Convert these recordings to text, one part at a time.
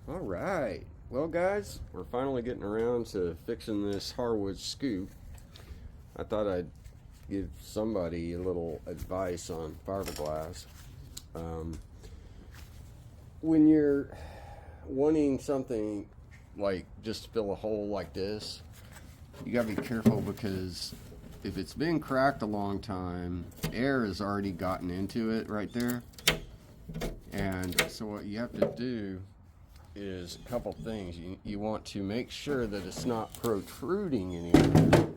All right. Well, guys, we're finally getting around to fixing this hardwood scoop. I thought I'd give somebody a little advice on fiberglass. When you're wanting something like just to fill a hole like this, you gotta be careful because if it's been cracked a long time, air has already gotten into it right there. And so what you have to do is a couple things. You want to make sure that it's not protruding anymore.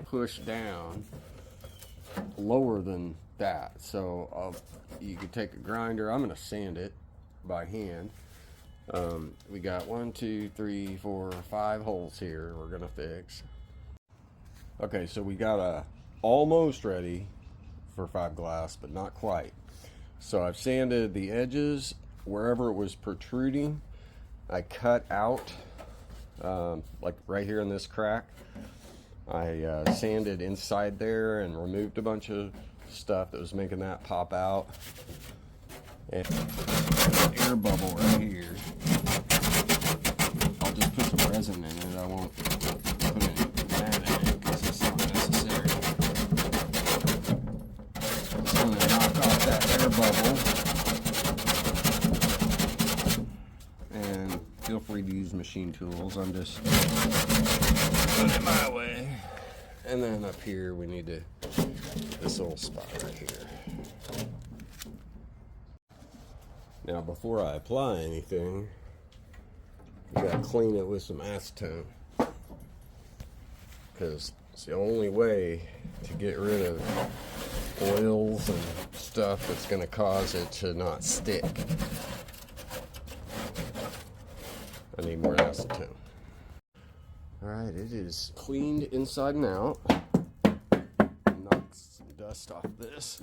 Push down lower than that. So you can take a grinder. I'm going to sand it by hand. We got 1, 2, 3, 4, 5 holes here we're going to fix. Okay, so we got a almost ready for fiberglass, but not quite. So I've sanded the edges wherever it was protruding. I cut out like right here in this crack. I sanded inside there and removed a bunch of stuff that was making that pop out. And air bubble right here. I'll just put some resin in it. I won't put any mat in it because it's not necessary. Just going to knock off that air bubble. And feel free to use machine tools. I'm just putting it my way. And then up here we need to, this little spot right here. Now before I apply anything, you gotta clean it with some acetone, because it's the only way to get rid of oils and stuff that's gonna cause it to not stick. I need more acetone. Alright, it is cleaned inside and out. Knock some dust off this.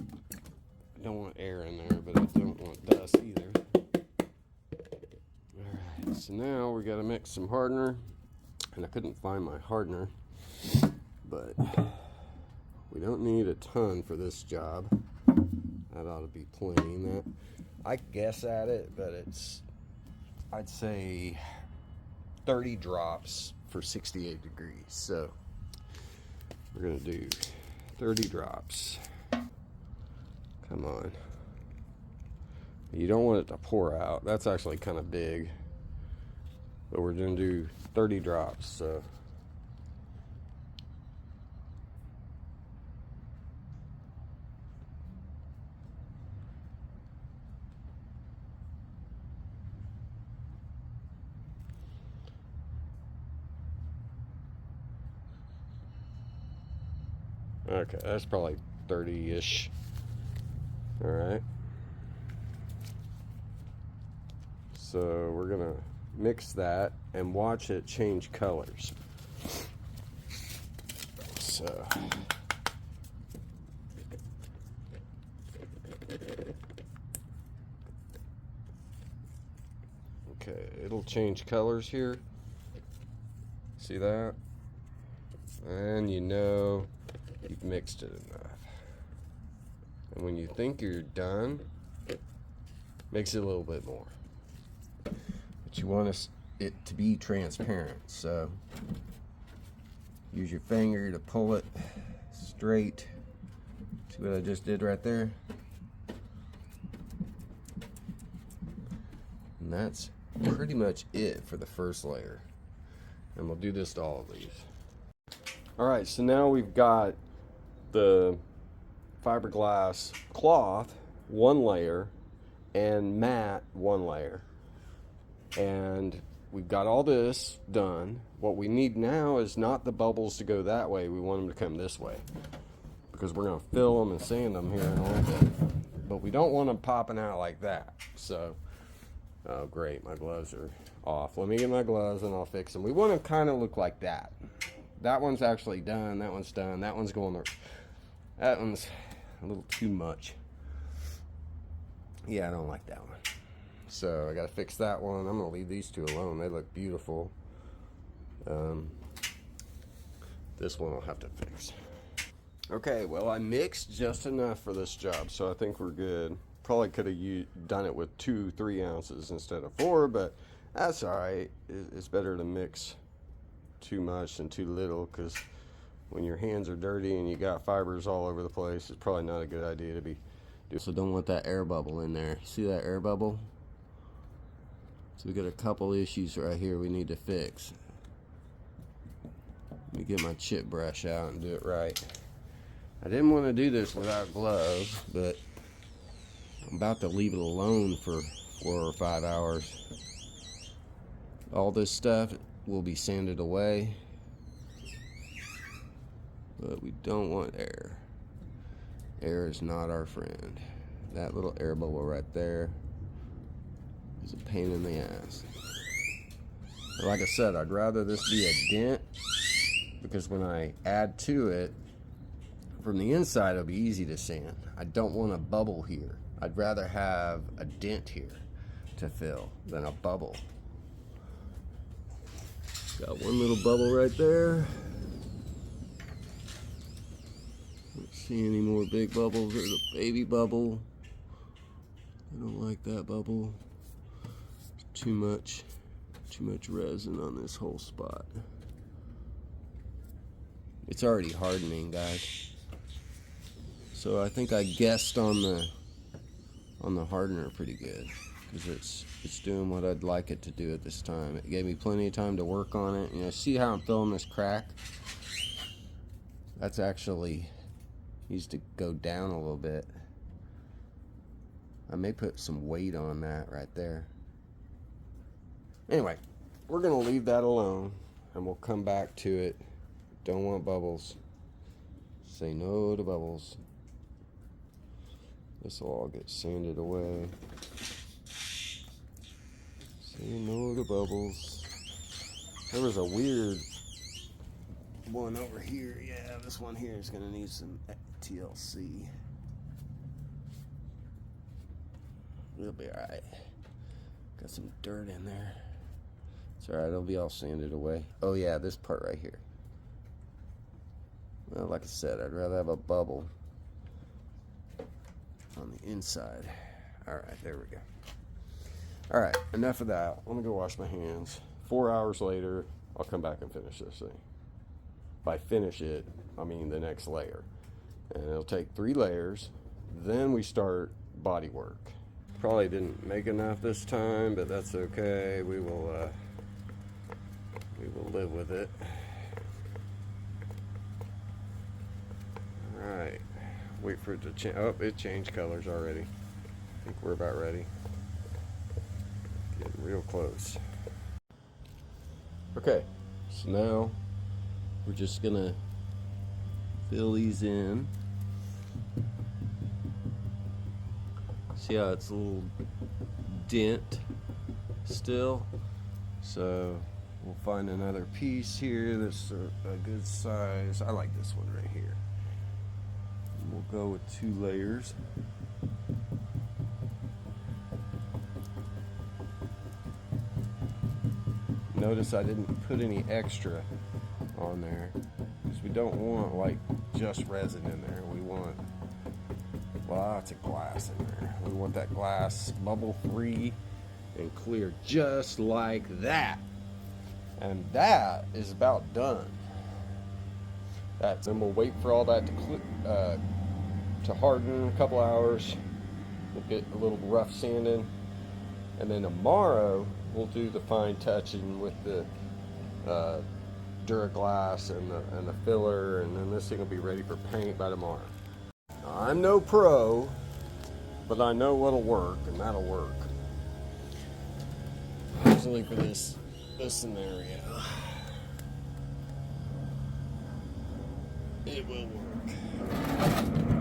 I don't want air in there, but I don't want dust either. Alright, so now we gotta mix some hardener. And I couldn't find my hardener, but we don't need a ton for this job. That ought to be plenty. That I guess at it, but it's, I'd say 30 drops for 68 degrees. So we're gonna do 30 drops. Come on. You don't want it to pour out. That's actually kind of big. But we're gonna do 30 drops, so. Okay, that's probably 30-ish. All right. So we're gonna mix that and watch it change colors. So. Okay, it'll change colors here. See that? And you know you've mixed it enough. And when you think you're done, mix it a little bit more. But you want it to be transparent, so use your finger to pull it straight. See what I just did right there? And that's pretty much it for the first layer. And we'll do this to all of these. Alright, so now we've got the fiberglass cloth, one layer, and mat, one layer. And we've got all this done. What we need now is not the bubbles to go that way. We want them to come this way, because we're going to fill them and sand them here in a little bit. But we don't want them popping out like that. So, oh great, my gloves are off. Let me get my gloves and I'll fix them. We want them kind of look like that. That one's actually done. That one's done. That one's going there. That one's a little too much. Yeah, I don't like that one. So I gotta fix that one. I'm gonna leave these two alone. They look beautiful. This one I'll have to fix. Okay, well I mixed just enough for this job, so I think we're good. Probably could have done it with 2-3 ounces instead of 4, but That's all right. It's better to mix too much than too little, because when your hands are dirty and you got fibers all over the place, it's probably not a good idea to be doing. So don't want that air bubble in there. See that air bubble? So we got a couple issues right here we need to fix. Let me get my chip brush out and do it right. I didn't want to do this without gloves, but I'm about to leave it alone for 4 or 5 hours. All this stuff will be sanded away, but we don't want air. Air is not our friend. That little air bubble right there is a pain in the ass. But like I said, I'd rather this be a dent, because when I add to it, from the inside it'll be easy to sand. I don't want a bubble here. I'd rather have a dent here to fill than a bubble. Got one little bubble right there. Don't see any more big bubbles. There's a baby bubble. I don't like that bubble. Too much resin on this whole spot. It's already hardening, guys. So I think I guessed on the hardener pretty good, because it's doing what I'd like it to do at this time. It gave me plenty of time to work on it. You know, see how I'm filling this crack? That's actually needs to go down a little bit. I may put some weight on that right there. Anyway, we're gonna leave that alone and we'll come back to it. Don't want bubbles. Say no to bubbles. This will all get sanded away. Say no to bubbles. There was a weird one over here. Yeah, this one here is gonna need some TLC. We'll be alright. Got some dirt in there. It's alright, it'll be all sanded away. Oh yeah, this part right here. Well, like I said, I'd rather have a bubble on the inside. Alright, there we go. Alright, enough of that. I'm gonna go wash my hands. 4 hours later, I'll come back and finish this thing. If I finish it, I mean the next layer. And it'll take 3 layers. Then we start body work. Probably didn't make enough this time, but that's okay. We will live with it. Alright. Wait for it to change. Oh, it changed colors already. I think we're about ready. Getting real close. Okay, so now we're just gonna fill these in. See how it's a little dent still? So we'll find another piece here that's a good size. I like this one right here. We'll go with 2 layers. Notice I didn't put any extra on there, because we don't want like just resin in there. We want lots of glass in there. We want that glass bubble free and clear, just like that. And that is about done. Then we'll wait for all that to harden in a couple hours. We'll get a little rough sanding, and then tomorrow we'll do the fine touching with the Duraglass and the filler, and then this thing will be ready for paint by tomorrow. Now, I'm no pro, but I know what'll work, and that'll work. Usually for this scenario, it will work.